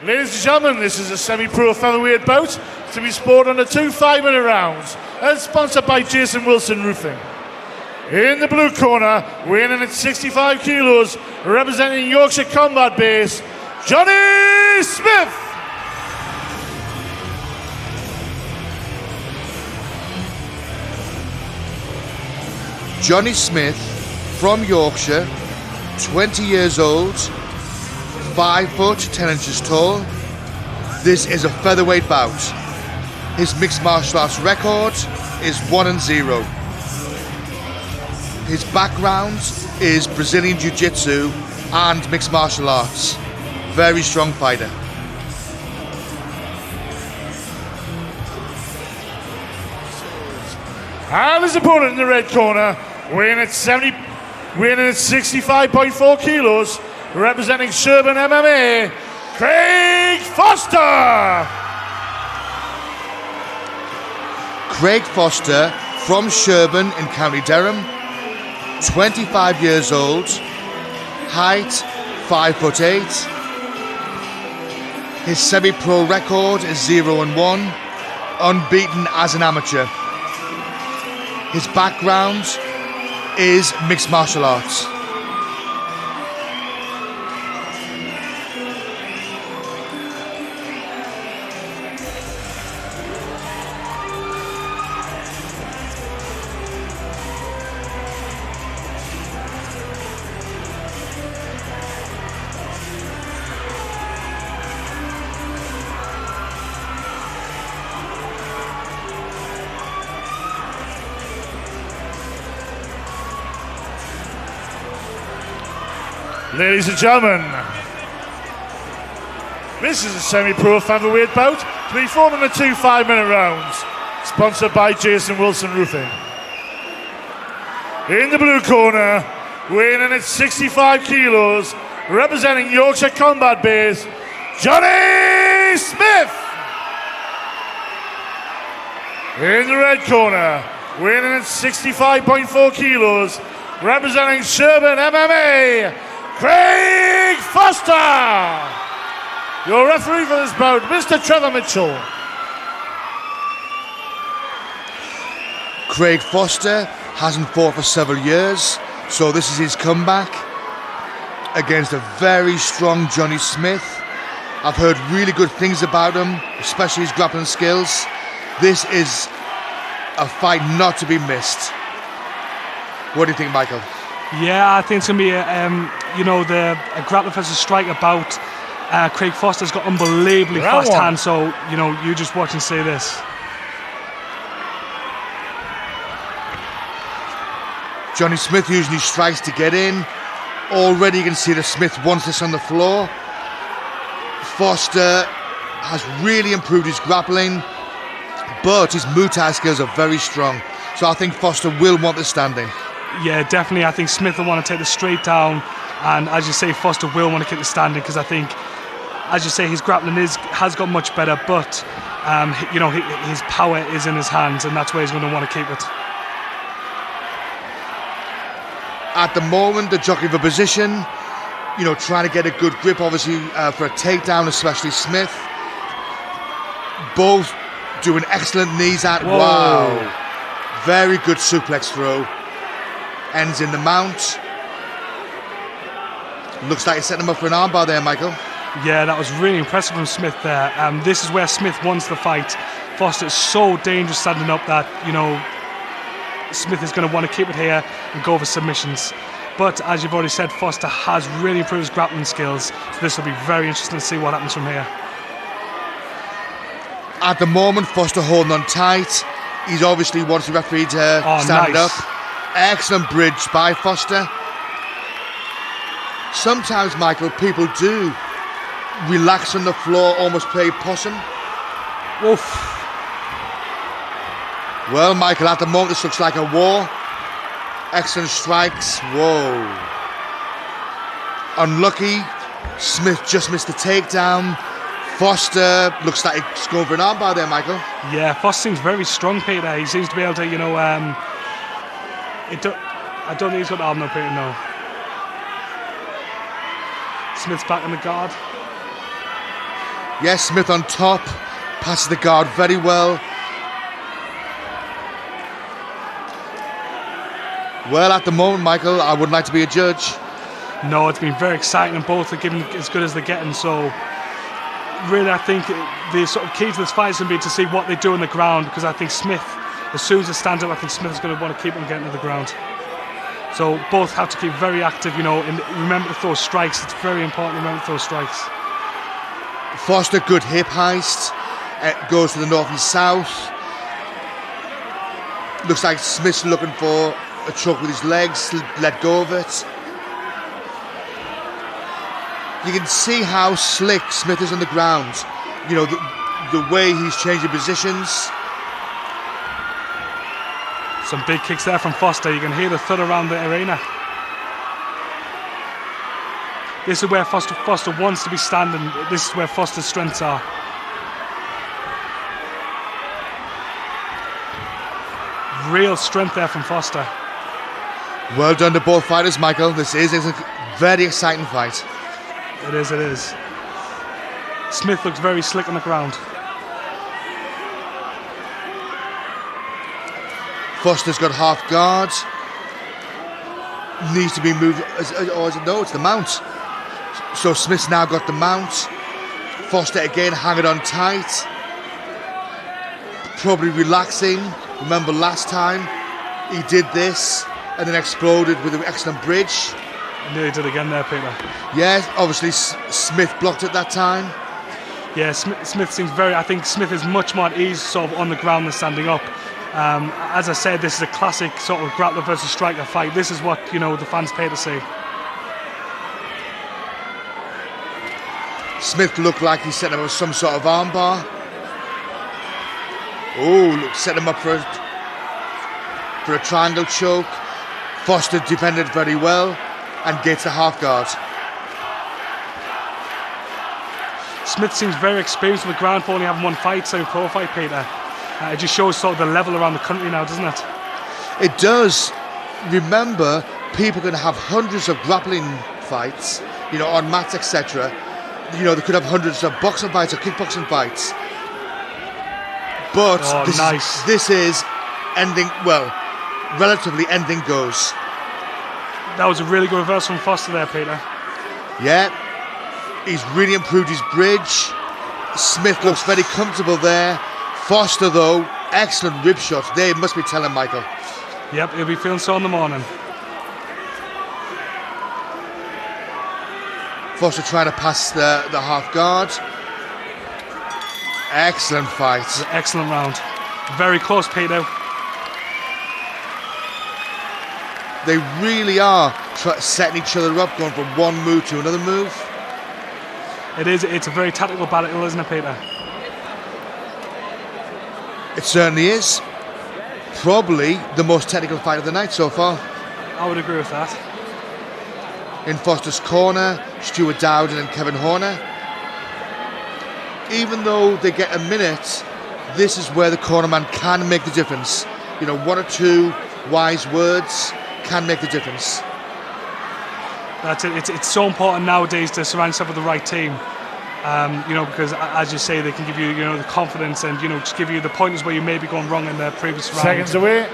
Ladies and gentlemen, this is a semi-pro featherweight bout to be scored under 2 5-minute rounds and sponsored by Jason Wilson Roofing. In the blue corner, weighing in at 65 kilos, representing Yorkshire Combat Base, Jonny Smith. Jonny Smith from Yorkshire, 20 years old, 5 foot 10 inches tall. This is a featherweight bout. His mixed martial arts record is 1-0. His background is Brazilian Jiu-Jitsu and mixed martial arts. Very strong fighter. And his opponent in the red corner, weighing in at 65.4 kilos, representing Sherburn MMA, Craig Foster. Craig Foster from Sherburn in County Durham, 25 years old, height 5'8". His semi-pro record is 0-1, unbeaten as an amateur. His background is mixed martial arts. Ladies and gentlemen, this is a semi-pro featherweight bout to be fought in the 2 5-minute rounds, sponsored by Jason Wilson Roofing. In the blue corner, weighing in at 65 kilos, representing Yorkshire Combat Base, Jonny Smith. In the red corner, weighing in at 65.4 kilos, representing Sherburn MMA, Craig Foster. Your referee for this bout, Mr. Trevor Mitchell. Craig Foster hasn't fought for several years, so this is his comeback against a very strong Jonny Smith. I've heard really good things about him, especially his grappling skills. This is a fight not to be missed. What do you think, Michael? Yeah, I think it's going to be a grappler versus striker bout. Craig Foster's got unbelievably fast hands, so, you just watch and see this. Jonny Smith usually strikes to get in. Already you can see that Smith wants this on the floor. Foster has really improved his grappling, but his Muay Thai skills are very strong. So I think Foster will want the standing. Yeah, definitely. I think Smith will want to take this straight down, and as you say, Foster will want to keep the standing, because I think, as you say, his grappling has got much better, but his power is in his hands, and that's where he's going to want to keep it. At the moment, they're jockeying for position, trying to get a good grip, obviously, for a takedown, especially Smith. Both doing excellent knees out. Whoa. Wow. Very good suplex throw. Ends in the mount. Looks like he's setting him up for an armbar there, Michael. Yeah, that was really impressive from Smith there. This is where Smith wants the fight. Foster is so dangerous standing up that, Smith is going to want to keep it here and go for submissions. But as you've already said, Foster has really improved his grappling skills. So this will be very interesting to see what happens from here. At the moment, Foster holding on tight. He's obviously wants the referee to stand it up. Excellent bridge by Foster. Sometimes, Michael, people do relax on the floor, almost play possum. Oof. Well, Michael, at the moment this looks like a war. Excellent strikes. Whoa. Unlucky. Smith just missed the takedown. Foster looks like he's going for an armbar there, Michael. Yeah, Foster seems very strong, Peter. He seems to be able to, I don't think he's got the arm, no, Peter, no. Smith's back in the guard. Yes, Smith on top, passes the guard very well. Well, at the moment, Michael, I wouldn't like to be a judge. No, it's been very exciting, and both are giving as good as they're getting. So, really, I think the sort of key to this fight is going to be to see what they do on the ground, because I think Smith, as soon as it stands up, I think Smith is going to want to keep on getting to the ground. So both have to keep very active, and remember to throw strikes. It's very important to remember to throw strikes. Foster, good hip heist. Goes to the north and south. Looks like Smith's looking for a choke with his legs. Let go of it. You can see how slick Smith is on the ground. The way he's changing positions. Some big kicks there from Foster. You can hear the thud around the arena. This is where Foster wants to be standing. This is where Foster's strengths are. Real strength there from Foster. Well done to both fighters, Michael. This is a very exciting fight. It is. Smith looks very slick on the ground. Foster's got half guard. Needs to be moved. No, it's the mount. So Smith's now got the mount. Foster again hanging on tight. Probably relaxing. Remember last time he did this and then exploded with an excellent bridge. Nearly did again there, Peter. Yes, obviously Smith blocked it that time. Yeah, Smith seems I think Smith is much more at ease sort of on the ground than standing up. As I said, this is a classic sort of grappler versus striker fight. This is what, the fans pay to see. Smith looked like he's setting up with some sort of armbar. Oh, look, set him up for a triangle choke. Foster defended very well and gets a half guard. Smith seems very experienced on the ground for only having one fight, semi-pro fight, Peter. It just shows sort of the level around the country now, doesn't it? It does. Remember, people are going to have hundreds of grappling fights, on mats, etc. They could have hundreds of boxing fights or kickboxing fights. But this is ending, relatively ending goes. That was a really good reverse from Foster there, Peter. Yeah, he's really improved his bridge. Smith looks very comfortable there. Foster, though, excellent rib shots. They must be telling Michael. Yep, he'll be feeling so in the morning. Foster trying to pass the half guard. Excellent fight. Excellent round. Very close, Peter. They really are setting each other up, going from one move to another move. It's a very tactical battle, isn't it, Peter? It certainly is. Probably the most technical fight of the night so far. I would agree with that. In Foster's corner, Stuart Dowden and Kevin Horner. Even though they get a minute, this is where the cornerman can make the difference. One or two wise words can make the difference. That's it. It's so important nowadays to surround yourself with the right team. Because as you say, they can give you, the confidence and, just give you the pointers where you may be going wrong in the previous round. Seconds away.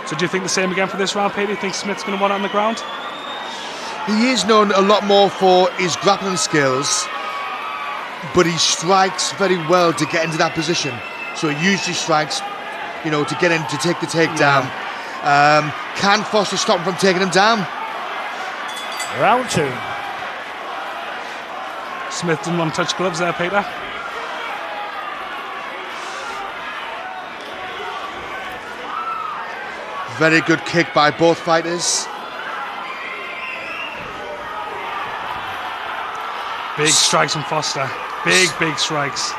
So do you think the same again for this round, Peter? Do you think Smith's going to want it on the ground? He is known a lot more for his grappling skills, but he strikes very well to get into that position. So he usually strikes, to get in, to take the takedown. Yeah. Can Foster stop him from taking him down? Round two. Smith didn't want to touch gloves there, Peter. Very good kick by both fighters. Big strikes from Foster. Big strikes.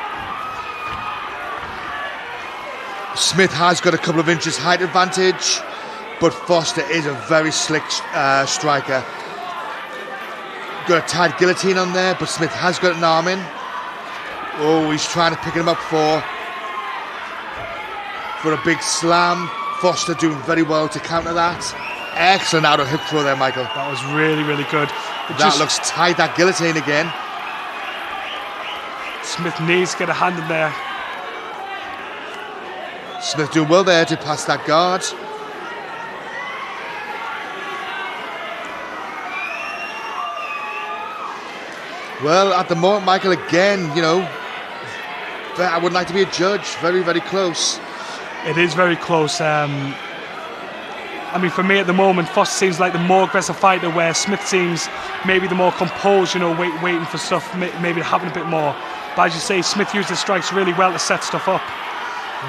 Smith has got a couple of inches height advantage, but Foster is a very slick striker. Got a tight guillotine on there, but Smith has got an arm in. Oh, he's trying to pick him up for a big slam. Foster doing very well to counter that. Excellent out of hip throw there, Michael. That was really, really good. That looks tight, that guillotine again. Smith needs to get a hand in there. Smith doing well there to pass that guard. Well, at the moment, Michael, again, you know, I would like to be a judge. Very, very close. It is very close. I mean, for me at the moment, Foster seems like the more aggressive fighter, where Smith seems maybe the more composed, you know, waiting for stuff, maybe to happen a bit more. But as you say, Smith used his strikes really well to set stuff up.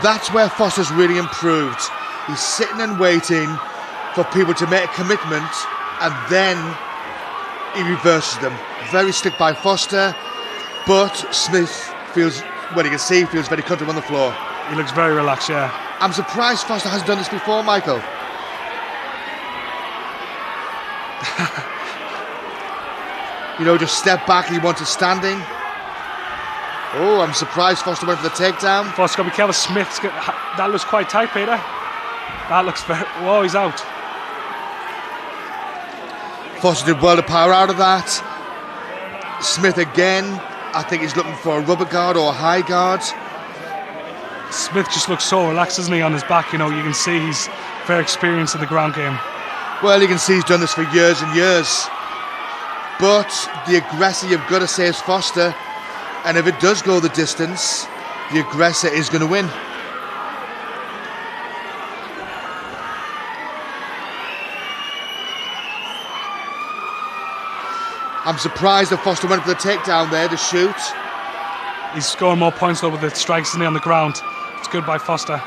That's where Foster's really improved. He's sitting and waiting for people to make a commitment, and then he reverses them. Very slick by Foster, but Smith feels, well, you can see, he feels very comfortable on the floor. He looks very relaxed, yeah. I'm surprised Foster hasn't done this before, Michael. You know, just step back, he wanted standing. Oh, I'm surprised Foster went for the takedown. Foster got to be careful. Smith's got, that looks quite tight, Peter. That looks very, whoa, he's out. Foster did well to power out of that. Smith again, I think he's looking for a rubber guard or a high guard. Smith just looks so relaxed, doesn't he, on his back? You know, you can see he's very experienced in the ground game. Well, you can see he's done this for years and years. But the aggressor, you've got to say, is Foster. And if it does go the distance, the aggressor is going to win. I'm surprised that Foster went for the takedown there to shoot. He's scoring more points though with the strikes, isn't he, on the ground. It's good by Foster.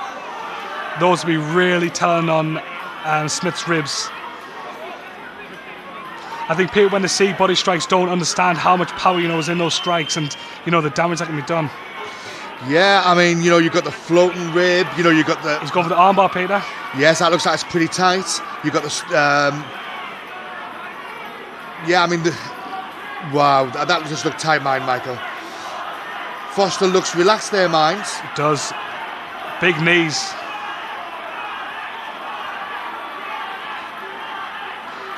Those will be really telling on Smith's ribs. I think people, when they see body strikes, don't understand how much power, you know, is in those strikes, and you know the damage that can be done. Yeah, I mean, you know, you've got the floating rib, you know, you've got the... He's going for the armbar, Peter. Yes, that looks like it's pretty tight. You've got the... yeah, I mean, wow, that just looked tight, Michael. Foster looks relaxed there, mind. It does. Big knees.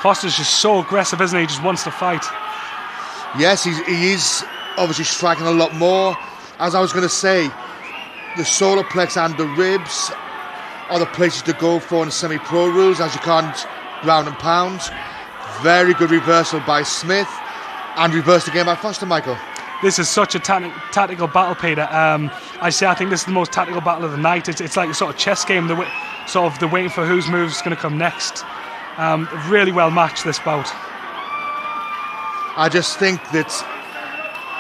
Foster's just so aggressive, isn't he? He just wants to fight. Yes, he is obviously striking a lot more. As I was going to say, the solar plex and the ribs are the places to go for in the semi-pro rules, as you can't ground and pound. Very good reversal by Smith, and reversed again by Foster, Michael. This is such a tactical battle, Peter. I think this is the most tactical battle of the night. It's like a sort of chess game, the waiting for whose move is going to come next. Really well matched, this bout. I just think that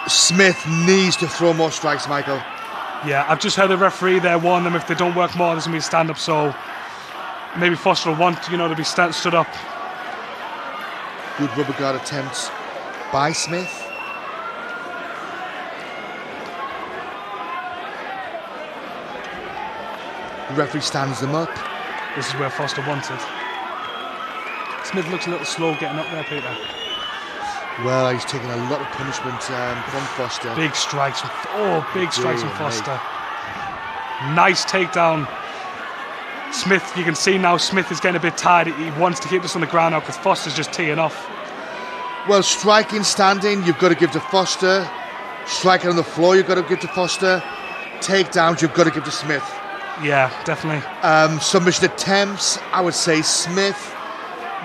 Smith needs to throw more strikes, Michael. Yeah, I've just heard the referee there warn them if they don't work more, there's going to be a stand-up, so maybe Foster will want, you know, to be stood up. Good rubber guard attempt by Smith. The referee stands them up. This is where Foster wants it. Smith looks a little slow getting up there, Peter. Well, he's taking a lot of punishment from Foster. Big strikes. Big strikes from Foster. Nice takedown. Smith, you can see now Smith is getting a bit tired. He wants to keep this on the ground now because Foster's just teeing off. Well, striking, standing, you've got to give to Foster. Striking on the floor, you've got to give to Foster. Takedowns, you've got to give to Smith. Yeah, definitely. Submission attempts, I would say Smith.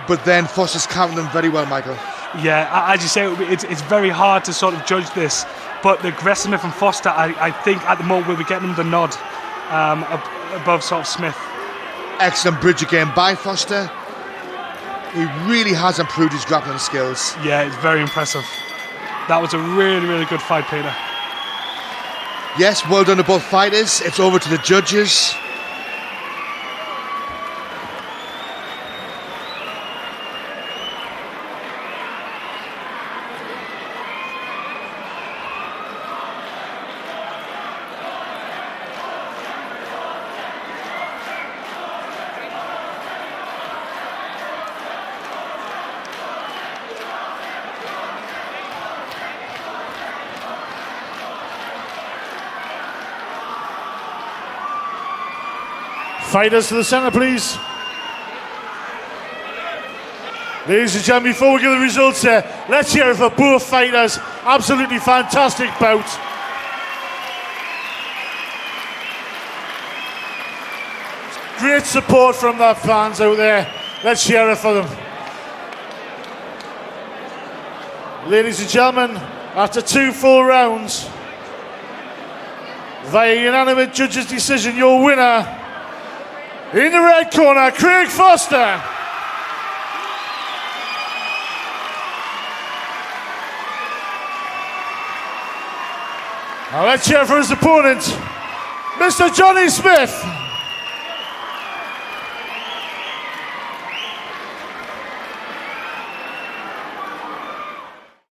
But then Foster's counting them very well, Michael. Yeah, as you say, it's very hard to sort of judge this. But the aggressiveness from Foster, I think at the moment we'll be getting him the nod above sort of Smith. Excellent bridge again by Foster. He really has improved his grappling skills. Yeah, it's very impressive. That was a really, really good fight, Peter. Yes, well done to both fighters. It's over to the judges. Fighters to the centre, please. Ladies and gentlemen, before we get the results here, let's hear it for both fighters. Absolutely fantastic bout. Great support from the fans out there. Let's hear it for them. Ladies and gentlemen, after 2 full rounds, via unanimous judges' decision, your winner, in the red corner, Craig Foster. Now let's cheer for his opponent, Mr. Jonny Smith.